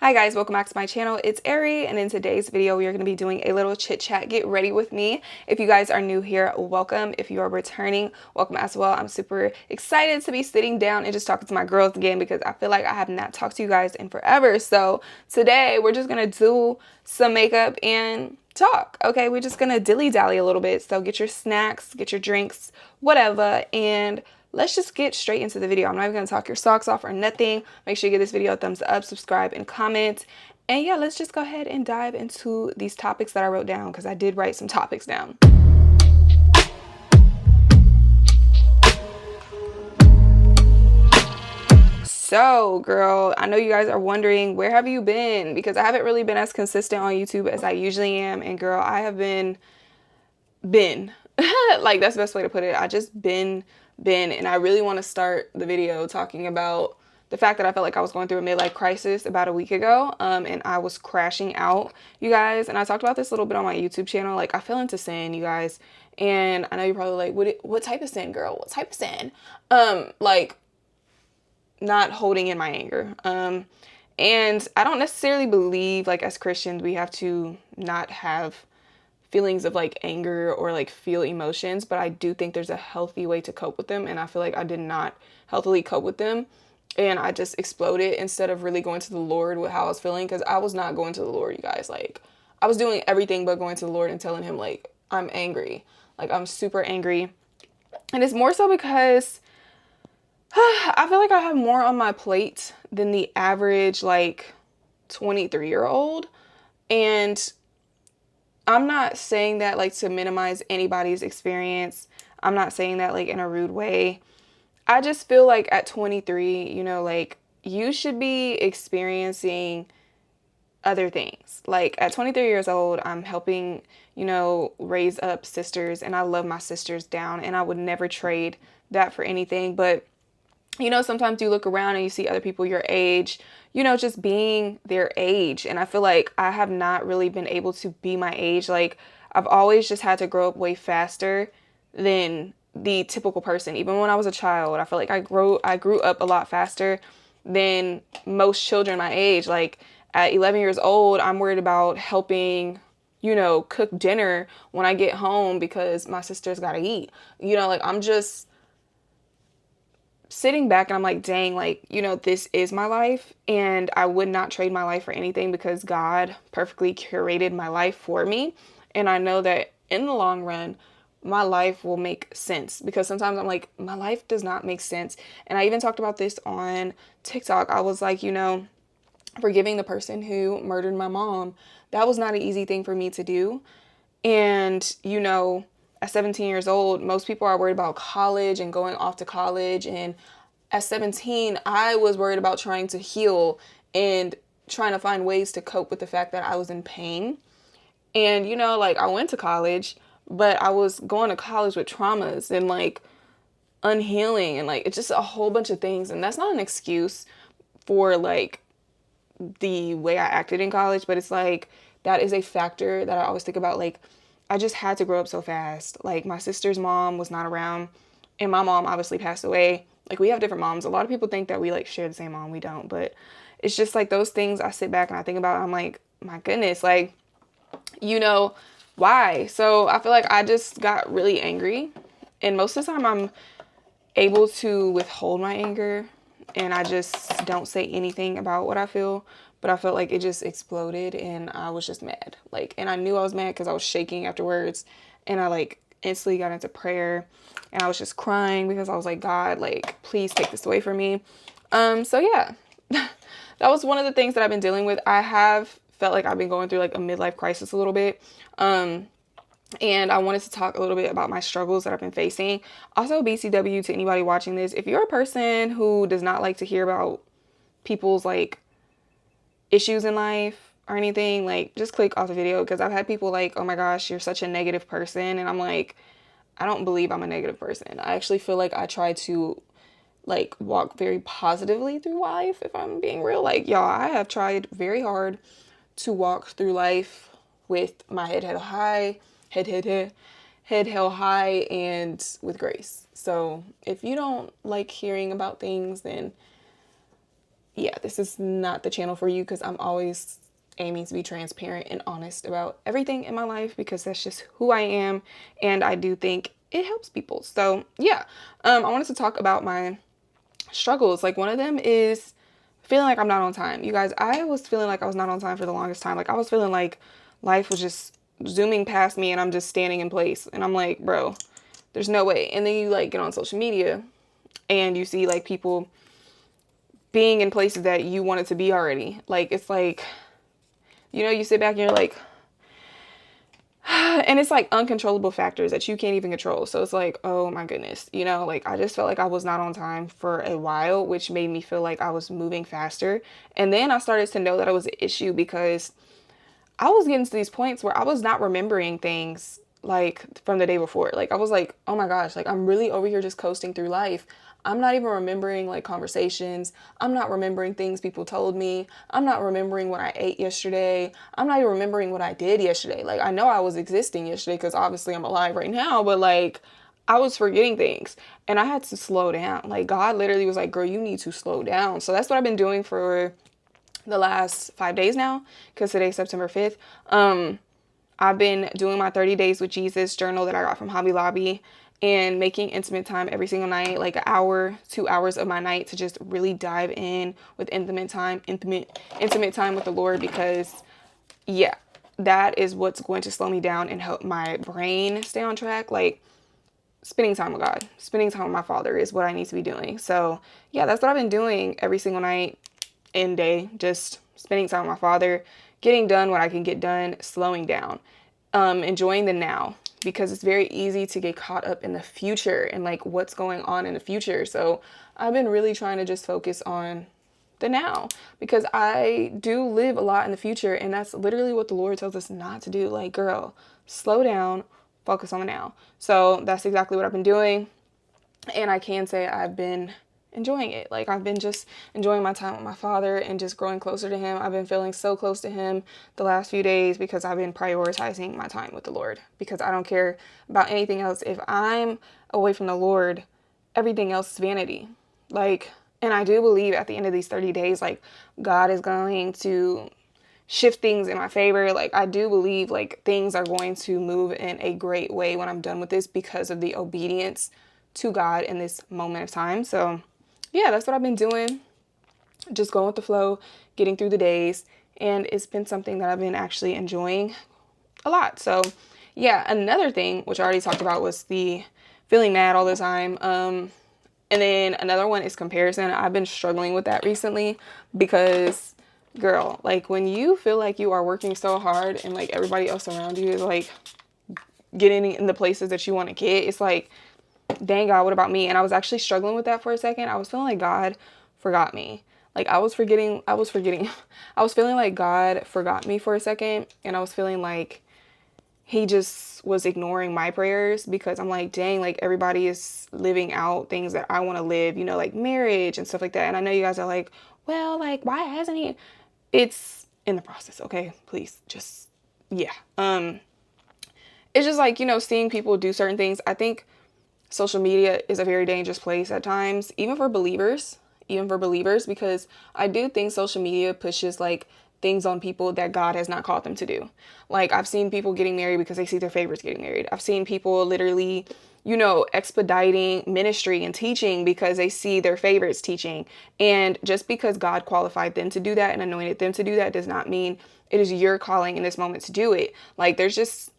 Hi guys, welcome back to my channel. It's Ari, and in today's video we are going to be doing a little chit chat. Get ready with me. If you guys are new here, welcome. If you are returning, welcome as well. I'm super excited to be sitting down and just talking to my girls again because I feel like I have not talked to you guys in forever. So today we're just going to do some makeup and talk. Okay, we're just going to dilly-dally a little bit. So get your snacks, get your drinks, whatever, and let's just get straight into the video. I'm not even going to talk your socks off or nothing. Make sure you give this video a thumbs up, subscribe, and comment. And yeah, let's just go ahead and dive into these topics that I wrote down because I did write some topics down. So, girl, I know you guys are wondering, where have you been? Because I haven't really been as consistent on YouTube as I usually am. And girl, I have been like, that's the best way to put it. I just been, and I really want to start the video talking about the fact that I felt like I was going through a midlife crisis about a week ago, and I was crashing out, you guys. And I talked about this a little bit on my YouTube channel. Like, I fell into sin, you guys. And I know you're probably like, what type of sin, girl? What type of sin? Like, not holding in my anger. And I don't necessarily believe, like, as Christians, we have to not have feelings of like anger or like feel emotions, but I do think there's a healthy way to cope with them, and I feel like I did not healthily cope with them, and I just exploded instead of really going to the Lord with how I was feeling, because I was not going to the Lord, you guys. Like, I was doing everything but going to the Lord and telling him, like, I'm angry, like, I'm super angry. And it's more so because I feel like I have more on my plate than the average like 23-year-old, and I'm not saying that like to minimize anybody's experience. I'm not saying that like in a rude way. I just feel like at 23, you know, like you should be experiencing other things. Like at 23 years old, I'm helping, you know, raise up sisters, and I love my sisters down, and I would never trade that for anything. But you know, sometimes you look around and you see other people your age, you know, just being their age. And I feel like I have not really been able to be my age. Like, I've always just had to grow up way faster than the typical person. Even when I was a child, I feel like I grew up a lot faster than most children my age. Like, at 11 years old, I'm worried about helping, you know, cook dinner when I get home because my sister's got to eat. You know, like, I'm just sitting back and I'm like, dang, like, you know, this is my life, and I would not trade my life for anything because God perfectly curated my life for me. And I know that in the long run, my life will make sense, because sometimes I'm like, my life does not make sense. And I even talked about this on TikTok. I was like, you know, forgiving the person who murdered my mom, that was not an easy thing for me to do. And, you know, at 17 years old, most people are worried about college and going off to college. And at 17, I was worried about trying to heal and trying to find ways to cope with the fact that I was in pain. And, you know, like, I went to college, but I was going to college with traumas and like unhealing and like, it's just a whole bunch of things. And that's not an excuse for like the way I acted in college, but it's like, that is a factor that I always think about. Like, I just had to grow up so fast. Like, my sister's mom was not around, and my mom obviously passed away. Like, we have different moms. A lot of people think that we like share the same mom. We don't, but it's just like those things I sit back and I think about. I'm like, my goodness, like, you know, why? So I feel like I just got really angry, and most of the time I'm able to withhold my anger, and I just don't say anything about what I feel. But I felt like it just exploded, and I was just mad. Like, and I knew I was mad because I was shaking afterwards, and I like instantly got into prayer, and I was just crying because I was like, God, like, please take this away from me. So yeah, that was one of the things that I've been dealing with. I have felt like I've been going through like a midlife crisis a little bit. And I wanted to talk a little bit about my struggles that I've been facing. Also, BCW to anybody watching this, if you're a person who does not like to hear about people's like issues in life or anything, like, just click off the video, because I've had people like, oh my gosh, you're such a negative person. And I'm like, I don't believe I'm a negative person. I actually feel like I try to like walk very positively through life, if I'm being real. Like, y'all, I have tried very hard to walk through life with my head held high, head held high, and with grace. So if you don't like hearing about things, then yeah, this is not the channel for you, because I'm always aiming to be transparent and honest about everything in my life, because that's just who I am, and I do think it helps people. So yeah, I wanted to talk about my struggles. Like, one of them is feeling like I'm not on time. You guys, I was feeling like I was not on time for the longest time. Like, I was feeling like life was just zooming past me and I'm just standing in place. And I'm like, bro, there's no way. And then you like get on social media and you see like people being in places that you wanted to be already. Like, it's like, you know, you sit back and you're like, and it's like uncontrollable factors that you can't even control. So it's like, oh my goodness, you know, like I just felt like I was not on time for a while, which made me feel like I was moving faster. And then I started to know that it was an issue, because I was getting to these points where I was not remembering things like from the day before. Like, I was like, oh my gosh, like I'm really over here just coasting through life. I'm not even remembering like conversations. I'm not remembering things people told me. I'm not remembering what I ate yesterday. I'm not even remembering what I did yesterday. Like, I know I was existing yesterday because obviously I'm alive right now, but like I was forgetting things and I had to slow down. Like, God literally was like, girl, you need to slow down. So that's what I've been doing for the last 5 days now, because today's September 5th. I've been doing my 30 days with Jesus journal that I got from Hobby Lobby, and making intimate time every single night, like an hour, 2 hours of my night, to just really dive in with intimate time with the Lord, because yeah, that is what's going to slow me down and help my brain stay on track. Like, spending time with God, spending time with my Father is what I need to be doing. So yeah, that's what I've been doing every single night and day, just spending time with my Father, getting done what I can get done, slowing down, enjoying the now, because it's very easy to get caught up in the future and like what's going on in the future. So I've been really trying to just focus on the now, because I do live a lot in the future, and that's literally what the Lord tells us not to do. Like, girl, slow down, focus on the now. So that's exactly what I've been doing, and I can say I've been enjoying it. Like, I've been just enjoying my time with my Father and just growing closer to him. I've been feeling so close to him the last few days, because I've been prioritizing my time with the Lord, because I don't care about anything else. If I'm away from the Lord, everything else is vanity. Like, and I do believe at the end of these 30 days, like, God is going to shift things in my favor. Like, I do believe like things are going to move in a great way when I'm done with this, because of the obedience to God in this moment of time. So yeah, that's what I've been doing. Just going with the flow, getting through the days. And it's been something that I've been actually enjoying a lot. So yeah, another thing, which I already talked about, was the feeling mad all the time. And then another one is comparison. I've been struggling with that recently, because girl, like when you feel like you are working so hard and like everybody else around you is like getting in the places that you want to get, it's like, dang God, what about me? And I was actually struggling with that for a second. I was feeling like God forgot me. Like, I was feeling like God forgot me for a second. And I was feeling like he just was ignoring my prayers, because I'm like, dang, like everybody is living out things that I want to live, you know, like marriage and stuff like that. And I know you guys are like, well, like, why hasn't he? It's in the process. Okay, please, just, yeah. It's just like, you know, seeing people do certain things. I think social media is a very dangerous place at times, even for believers, because I do think social media pushes like things on people that God has not called them to do. Like, I've seen people getting married because they see their favorites getting married. I've seen people literally, you know, expediting ministry and teaching because they see their favorites teaching. And just because God qualified them to do that and anointed them to do that does not mean it is your calling in this moment to do it. Like, there's just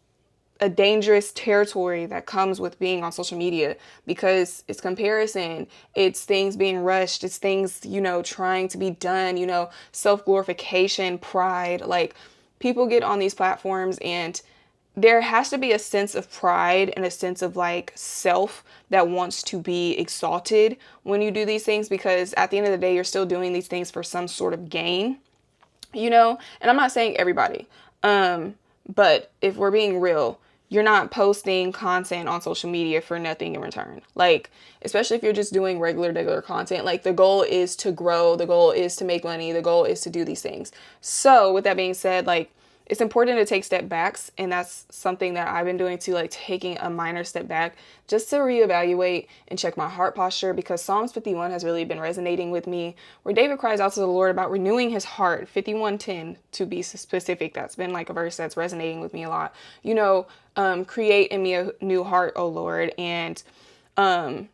a dangerous territory that comes with being on social media, because it's comparison, it's things being rushed, it's things, you know, trying to be done, you know, self-glorification, pride. Like, people get on these platforms and there has to be a sense of pride and a sense of like self that wants to be exalted when you do these things, because at the end of the day, you're still doing these things for some sort of gain, you know. And I'm not saying everybody, but if we're being real, you're not posting content on social media for nothing in return. Like, especially if you're just doing regular content, like the goal is to grow, the goal is to make money, the goal is to do these things. So with that being said, like, it's important to take step backs, and that's something that I've been doing too, like taking a minor step back just to reevaluate and check my heart posture, because Psalms 51 has really been resonating with me, where David cries out to the Lord about renewing his heart. 51:10 to be specific. That's been like a verse that's resonating with me a lot. Create in me a new heart, O Lord, and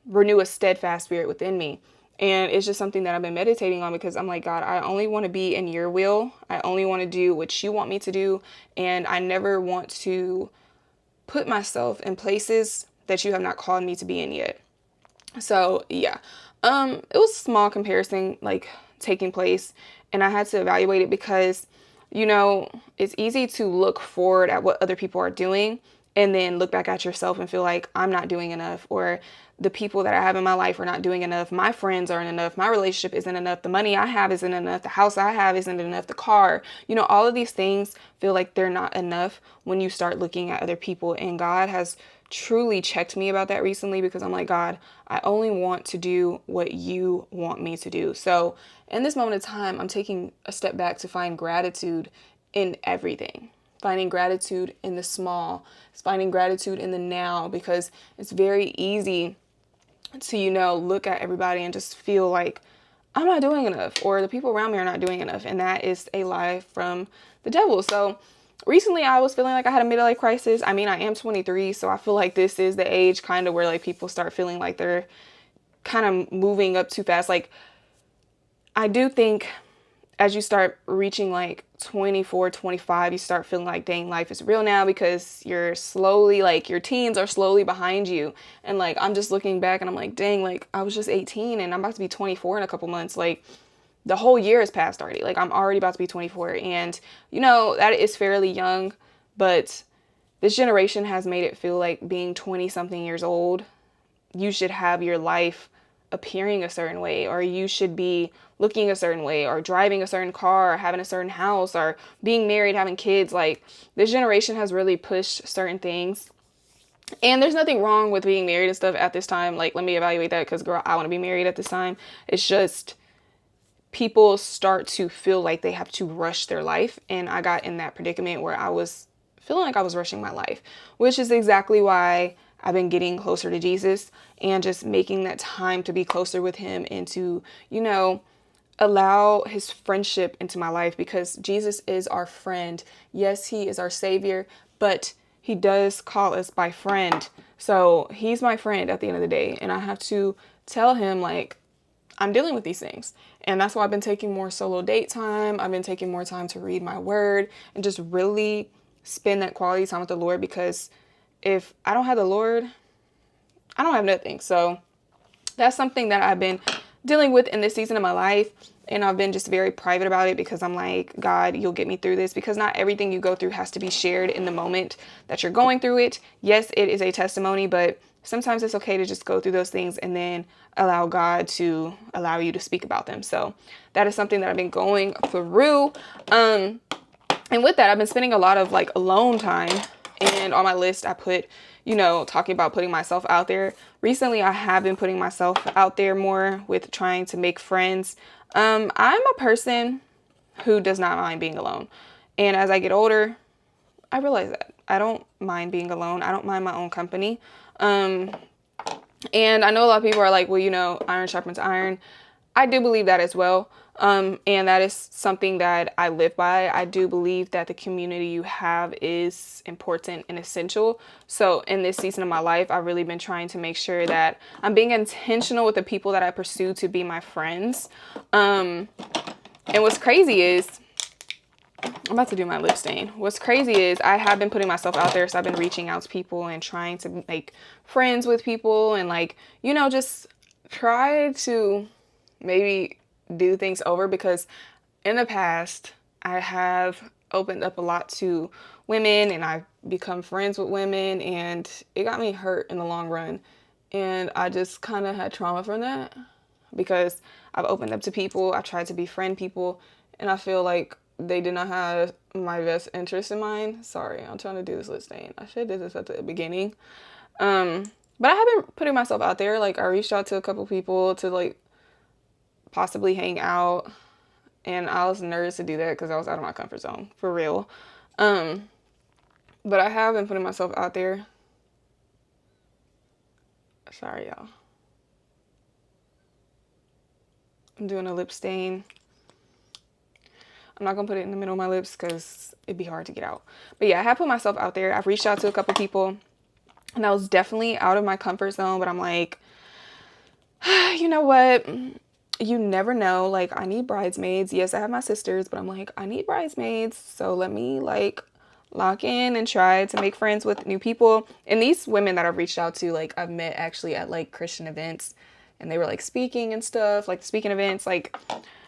renew a steadfast spirit within me. And it's just something that I've been meditating on, because I'm like, God, I only want to be in your will. I only want to do what you want me to do. And I never want to put myself in places that you have not called me to be in yet. So yeah, it was a small comparison like taking place, and I had to evaluate it because, it's easy to look forward at what other people are doing and then look back at yourself and feel like I'm not doing enough, or the people that I have in my life are not doing enough. My friends aren't enough. My relationship isn't enough. The money I have isn't enough. The house I have isn't enough. The car, all of these things feel like they're not enough when you start looking at other people. And God has truly checked me about that recently, because I'm like, God, I only want to do what you want me to do. So in this moment of time, I'm taking a step back to find gratitude in everything. Finding gratitude in the small, finding gratitude in the now, because it's very easy to, look at everybody and just feel like I'm not doing enough, or the people around me are not doing enough. And that is a lie from the devil. So recently I was feeling like I had a midlife crisis. I mean, I am 23, so I feel like this is the age kind of where like people start feeling like they're kind of moving up too fast. Like, I do think as you start reaching like 24, 25, you start feeling like, dang, life is real now, because you're slowly, like, your teens are slowly behind you. And like, I'm just looking back and I'm like, dang, like, I was just 18 and I'm about to be 24 in a couple months. Like, the whole year has passed already. Like, I'm already about to be 24. And, that is fairly young, but this generation has made it feel like being 20 something years old, you should have your life appearing a certain way, or you should be looking a certain way, or driving a certain car, or having a certain house, or being married, having kids. Like, this generation has really pushed certain things. And there's nothing wrong with being married and stuff at this time. Like, let me evaluate that, because girl, I want to be married at this time. It's just people start to feel like they have to rush their life. And I got in that predicament where I was feeling like I was rushing my life, which is exactly why I've been getting closer to Jesus and just making that time to be closer with him, and to, allow his friendship into my life, because Jesus is our friend. Yes, he is our savior, but he does call us by friend. So he's my friend at the end of the day. And I have to tell him, like, I'm dealing with these things. And that's why I've been taking more solo date time. I've been taking more time to read my word and just really spend that quality time with the Lord, because if I don't have the Lord, I don't have nothing. So that's something that I've been dealing with in this season of my life. And I've been just very private about it, because I'm like, God, you'll get me through this, because not everything you go through has to be shared in the moment that you're going through it. Yes, it is a testimony, but sometimes it's okay to just go through those things and then allow God to allow you to speak about them. So that is something that I've been going through. And with that, I've been spending a lot of like alone time. And on my list, I put, talking about putting myself out there. Recently, I have been putting myself out there more with trying to make friends. I'm a person who does not mind being alone. And as I get older, I realize that I don't mind being alone. I don't mind my own company. And I know a lot of people are like, well, iron sharpens iron. I do believe that as well. And that is something that I live by. I do believe that the community you have is important and essential. So in this season of my life, I've really been trying to make sure that I'm being intentional with the people that I pursue to be my friends. And what's crazy is, I'm about to do my lip stain. What's crazy is I have been putting myself out there. So I've been reaching out to people and trying to make friends with people, and like, just try to maybe do things over, because in the past I have opened up a lot to women and I've become friends with women, and it got me hurt in the long run. And I just kind of had trauma from that, because I've opened up to people, I've tried to befriend people, and I feel like they did not have my best interest in mind. Sorry, I'm trying to do this lip stain. I should have did this at the beginning. But I have been putting myself out there. Like, I reached out to a couple people to like possibly hang out, and I was nervous to do that because I was out of my comfort zone, for real. But I have been putting myself out there. Sorry, y'all. I'm doing a lip stain. I'm not going to put it in the middle of my lips because it'd be hard to get out. But yeah, I have put myself out there. I've reached out to a couple people, and I was definitely out of my comfort zone. But I'm like, you know what? You never know. Like, I need bridesmaids. Yes, I have my sisters, but I'm like, I need bridesmaids. So let me like lock in and try to make friends with new people. And these women that I've reached out to, like, I've met actually at like Christian events, and they were like speaking and stuff, like speaking events. Like,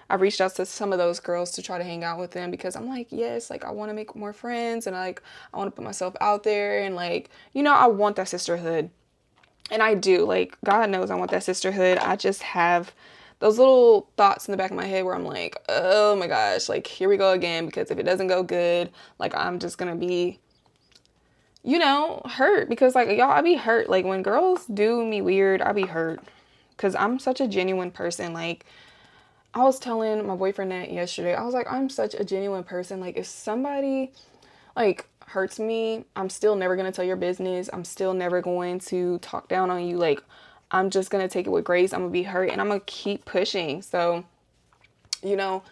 I've reached out to some of those girls to try to hang out with them because I'm like, yes, like I want to make more friends, and like I want to put myself out there, and like, you know, I want that sisterhood. And I do, like, God knows I want that sisterhood. I just have those little thoughts in the back of my head where I'm like, oh my gosh, like, here we go again. Because if it doesn't go good, like, I'm just going to be, you know, hurt. Because, like, y'all, I be hurt. Like, when girls do me weird, I be hurt. Because I'm such a genuine person. Like, I was telling my boyfriend that yesterday. I was like, I'm such a genuine person. Like, if somebody, like, hurts me, I'm still never going to tell your business. I'm still never going to talk down on you. Like, I'm just going to take it with grace. I'm going to be hurt, and I'm going to keep pushing. So, you know,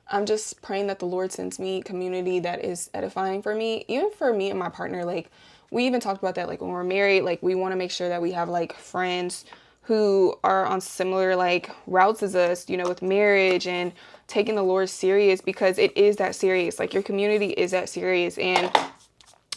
I'm just praying that the Lord sends me community that is edifying for me, even for me and my partner. Like, we even talked about that, like, when we're married, like, we want to make sure that we have like friends who are on similar like routes as us, you know, with marriage and taking the Lord serious, because it is that serious. Like, your community is that serious. And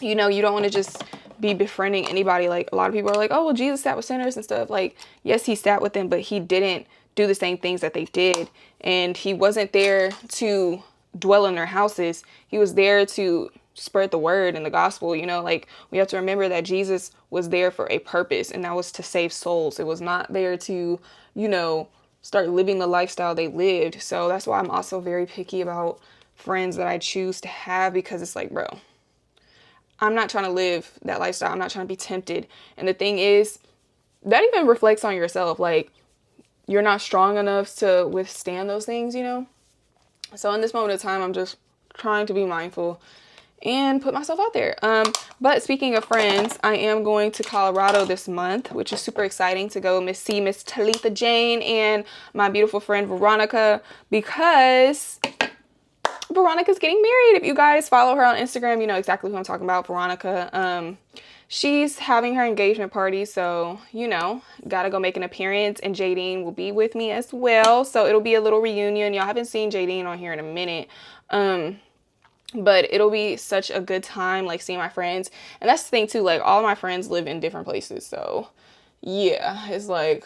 you know, you don't want to just be befriending anybody. Like, a lot of people are like, oh, well, Jesus sat with sinners and stuff. Like, yes, he sat with them, but he didn't do the same things that they did. And he wasn't there to dwell in their houses. He was there to spread the word and the gospel. You know, like, we have to remember that Jesus was there for a purpose, and that was to save souls. It was not there to, you know, start living the lifestyle they lived. So that's why I'm also very picky about friends that I choose to have, because it's like, bro, I'm not trying to live that lifestyle. I'm not trying to be tempted. And the thing is, that even reflects on yourself. Like, you're not strong enough to withstand those things, you know? So in this moment of time, I'm just trying to be mindful and put myself out there. But speaking of friends, I am going to Colorado this month, which is super exciting, to go see Miss Talitha Jane and my beautiful friend Veronica, because Veronica's getting married. If you guys follow her on Instagram, you know exactly who I'm talking about, Veronica. She's having her engagement party, so, you know, gotta go make an appearance, and Jadine will be with me as well. So it'll be a little reunion. Y'all haven't seen Jadine on here in a minute. But it'll be such a good time, like, seeing my friends. And that's the thing too, like, all of my friends live in different places. So yeah, it's like,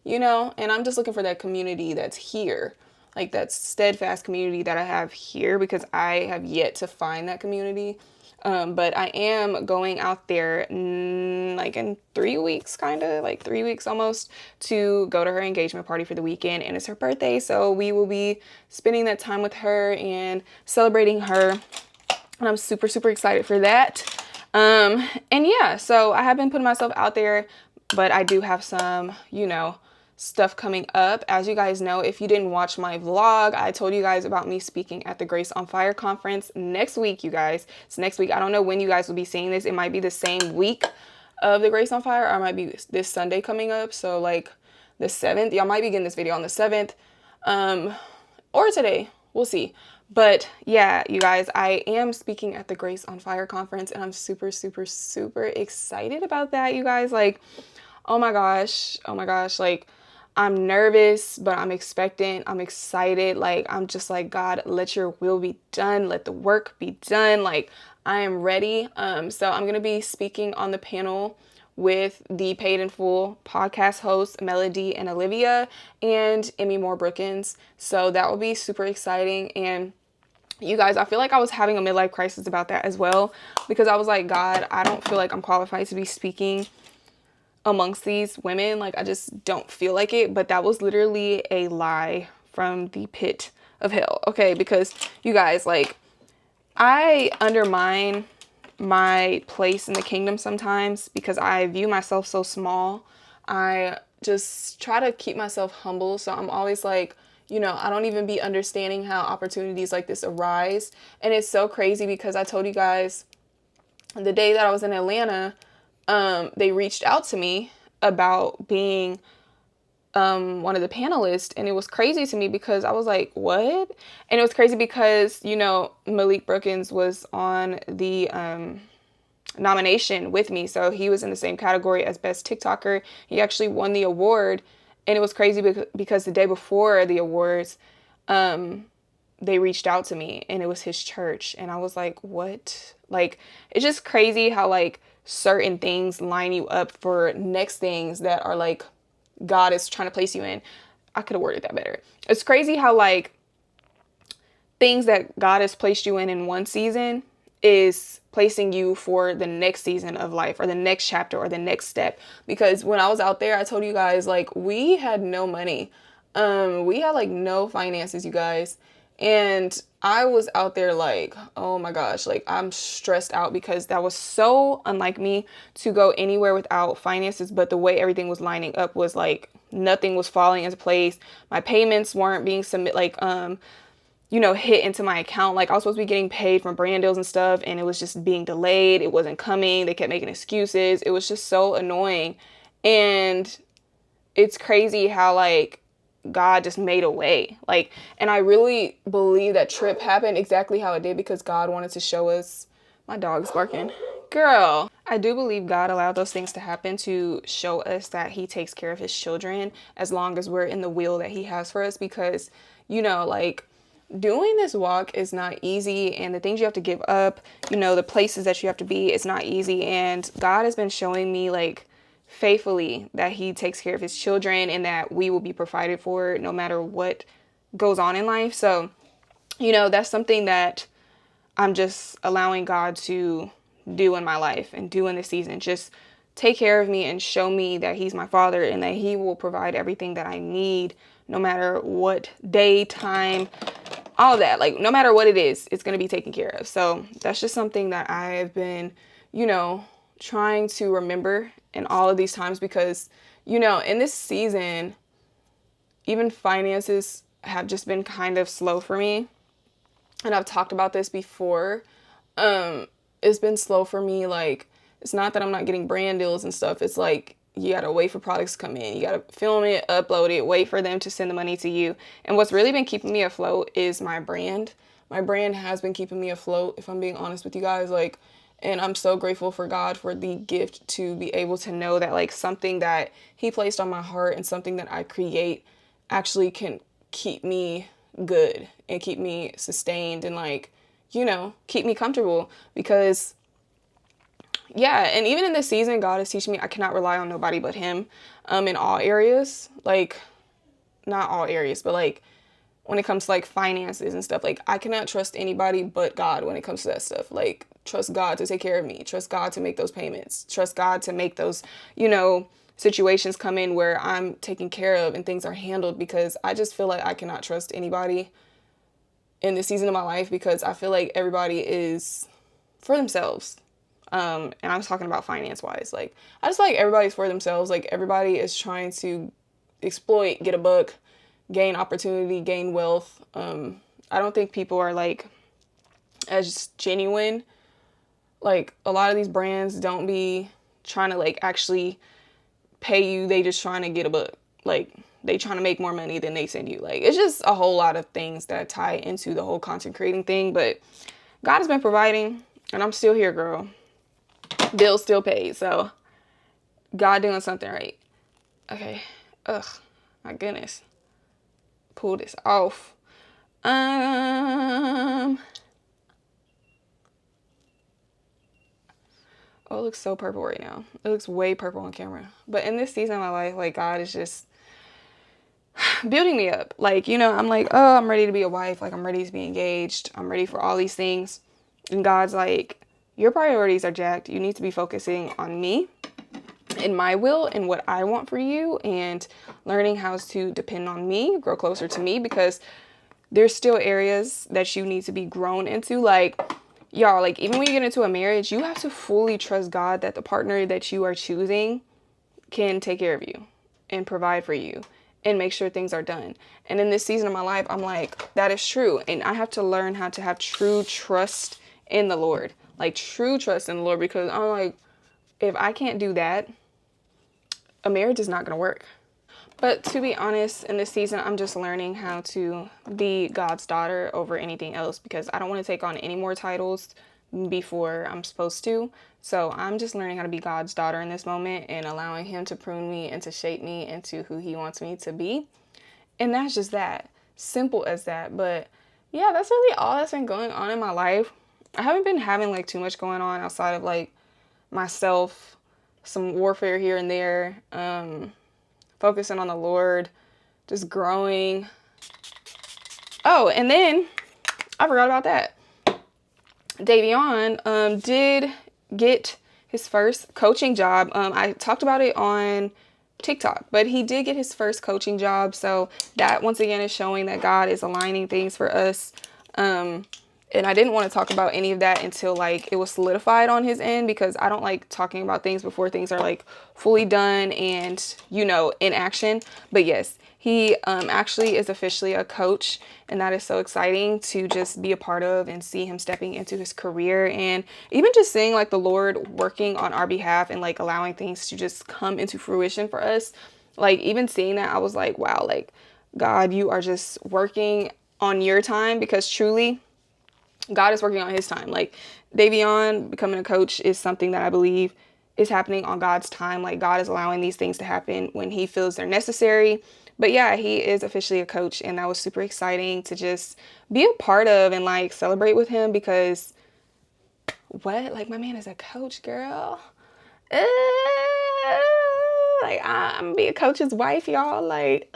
you know, and I'm just looking for that community that's here. Like, that steadfast community that I have here, because I have yet to find that community. But I am going out there like in 3 weeks, kind of like 3 weeks almost, to go to her engagement party for the weekend. And it's her birthday, so we will be spending that time with her and celebrating her. And I'm super, super excited for that. And yeah, so I have been putting myself out there, but I do have some, you know, stuff coming up. As you guys know, if you didn't watch my vlog, I told you guys about me speaking at the Grace on Fire conference next week, you guys. It's next week. I don't know when you guys will be seeing this. It might be the same week of the Grace on Fire, or it might be this Sunday coming up. So like the 7th, y'all might be getting this video on the 7th, or today, we'll see. But yeah, you guys, I am speaking at the Grace on Fire conference, and I'm super, super, super excited about that, you guys. Like, oh my gosh, like, I'm nervous, but I'm expectant. I'm excited. Like, I'm just like, God, let your will be done. Let the work be done. Like, I am ready. So I'm going to be speaking on the panel with the Paid in Full podcast hosts, Melody and Olivia, and Emmy Moore Brookins. So that will be super exciting. And you guys, I feel like I was having a midlife crisis about that as well, because I was like, God, I don't feel like I'm qualified to be speaking amongst these women. Like, I just don't feel like it. But that was literally a lie from the pit of hell. Okay, because you guys, like, I undermine my place in the kingdom sometimes because I view myself so small. I just try to keep myself humble. So I'm always like, I don't even be understanding how opportunities like this arise. And it's so crazy because I told you guys the day that I was in Atlanta, they reached out to me about being one of the panelists, and it was crazy to me because I was like, what? And it was crazy because, Malik Brookins was on the nomination with me, so he was in the same category as Best TikToker. He actually won the award, and it was crazy because the day before the awards, they reached out to me, and it was his church, and I was like, what? Like, it's just crazy how, like, certain things line you up for next things that are, like, God is trying to place you in. I could have worded that better. It's crazy how, like, things that God has placed you in one season is placing you for the next season of life or the next chapter or the next step. Because when I was out there, I told you guys, like, we had no money. We had, like, no finances, you guys. And I was out there like, oh my gosh, like, I'm stressed out because that was so unlike me to go anywhere without finances. But the way everything was lining up was like nothing was falling into place. My payments weren't being hit into my account. Like, I was supposed to be getting paid from brand deals and stuff, and it was just being delayed. It wasn't coming. They kept making excuses. It was just so annoying. And it's crazy how, like, God just made a way. Like, and I really believe that trip happened exactly how it did because God wanted to show us. My dog's barking. Girl. I do believe God allowed those things to happen to show us that he takes care of his children as long as we're in the will that he has for us, because, like, doing this walk is not easy, and the things you have to give up, the places that you have to be, it's not easy. And God has been showing me, like, faithfully that he takes care of his children and that we will be provided for no matter what goes on in life. So, that's something that I'm just allowing God to do in my life and do in this season. Just take care of me and show me that he's my father and that he will provide everything that I need no matter what day, time, all of that. Like, no matter what it is, it's going to be taken care of. So that's just something that I've been, trying to remember in all of these times because, in this season, even finances have just been kind of slow for me. And I've talked about this before. It's been slow for me. Like, it's not that I'm not getting brand deals and stuff. It's like, you gotta wait for products to come in. You gotta film it, upload it, wait for them to send the money to you. And what's really been keeping me afloat is my brand. My brand has been keeping me afloat, if I'm being honest with you guys. Like, and I'm so grateful for God for the gift to be able to know that, like, something that he placed on my heart and something that I create actually can keep me good and keep me sustained and, like, keep me comfortable. Because, yeah, and even in this season, God is teaching me I cannot rely on nobody but him in all areas. Like, not all areas, but, like, when it comes to, like, finances and stuff, like, I cannot trust anybody but God when it comes to that stuff. Like, trust God to take care of me. Trust God to make those payments. Trust God to make those, situations come in where I'm taken care of and things are handled, because I just feel like I cannot trust anybody in this season of my life because I feel like everybody is for themselves. And I'm talking about finance wise. Like, I just feel like everybody's for themselves. Like, everybody is trying to exploit, get a buck, gain opportunity, gain wealth. I don't think people are, like, as genuine. Like, a lot of these brands don't be trying to, like, actually pay you. They just trying to get a buck. Like, they trying to make more money than they send you. Like, it's just a whole lot of things that tie into the whole content creating thing. But God has been providing, and I'm still here, girl. Bills still paid. So God doing something right. Okay. Ugh. My goodness. Pull this off. Oh, it looks so purple right now. It looks way purple on camera. But in this season of my life, like, God is just building me up. Like, I'm like, oh, I'm ready to be a wife. Like, I'm ready to be engaged. I'm ready for all these things. And God's like, your priorities are jacked. You need to be focusing on me and my will and what I want for you, and learning how to depend on me, grow closer to me, because there's still areas that you need to be grown into. Like, y'all, like, even when you get into a marriage, you have to fully trust God that the partner that you are choosing can take care of you and provide for you and make sure things are done. And in this season of my life, I'm like, that is true. And I have to learn how to have true trust in the Lord, like true trust in the Lord, because I'm like, if I can't do that, a marriage is not going to work. But to be honest, in this season, I'm just learning how to be God's daughter over anything else, because I don't want to take on any more titles before I'm supposed to. So I'm just learning how to be God's daughter in this moment and allowing him to prune me and to shape me into who he wants me to be. And that's just that. Simple as that. But yeah, that's really all that's been going on in my life. I haven't been having like too much going on outside of like myself, some warfare here and there, focusing on the Lord, just growing. Oh, and then I forgot about that. Davion did get his first coaching job. I talked about it on TikTok, but he did get his first coaching job. So that once again is showing that God is aligning things for us. And I didn't want to talk about any of that until like it was solidified on his end, because I don't like talking about things before things are like fully done and, you know, in action. But yes, he actually is officially a coach, and that is so exciting to just be a part of and see him stepping into his career, and even just seeing like the Lord working on our behalf and like allowing things to just come into fruition for us. Like even seeing that, I was like, wow, like God, you are just working on your time, because truly God is working on his time. Like Davion becoming a coach is something that I believe is happening on God's time. Like God is allowing these things to happen when he feels they're necessary. But yeah, he is officially a coach, and that was super exciting to just be a part of and like celebrate with him, because what? Like my man is a coach, girl. Uh, like I'm gonna be a coach's wife, y'all. Like,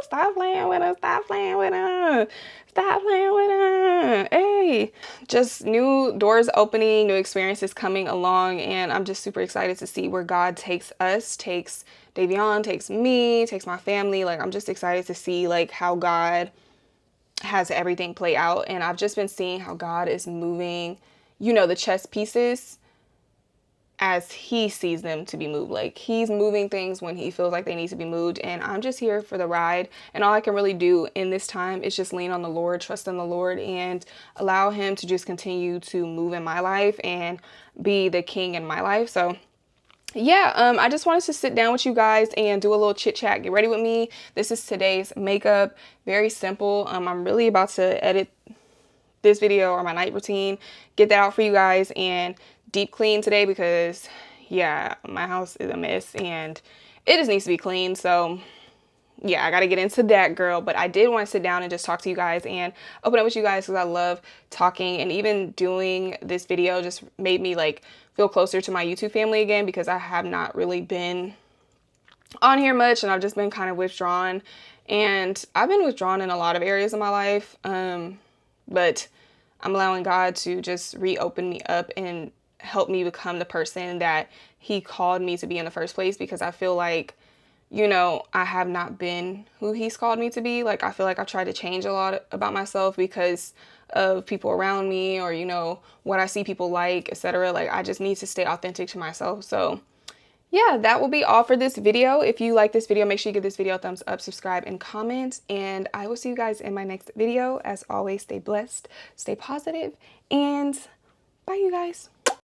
stop playing with him. Stop playing with him. Stop playing with him. Hey, just new doors opening, new experiences coming along, and I'm just super excited to see where God takes us, takes Davion, takes me, takes my family. Like I'm just excited to see like how God has everything play out, and I've just been seeing how God is moving, you know, the chess pieces as he sees them to be moved. Like he's moving things when he feels like they need to be moved, and I'm just here for the ride. And all I can really do in this time is just lean on the Lord, trust in the Lord, and allow him to just continue to move in my life and be the king in my life. So yeah, I just wanted to sit down with you guys and do a little chit chat. Get ready with me. This is today's makeup. Very simple. I'm really about to edit this video or my night routine, get that out for you guys, and deep clean today, because yeah, my house is a mess and it just needs to be clean. So yeah, I got to get into that, girl. But I did want to sit down and just talk to you guys and open up with you guys, because I love talking, and even doing this video just made me like feel closer to my YouTube family again, because I have not really been on here much, and I've just been kind of withdrawn, and I've been withdrawn in a lot of areas of my life. But I'm allowing God to just reopen me up and help me become the person that he called me to be in the first place, because I feel like, you know, I have not been who he's called me to be. Like I feel like I've tried to change a lot about myself because of people around me, or, you know, what I see people like, etc. Like I just need to stay authentic to myself. So yeah, that will be all for this video. If you like this video, make sure you give this video a thumbs up, subscribe, and comment. And I will see you guys in my next video. As always, stay blessed, stay positive, and bye, you guys.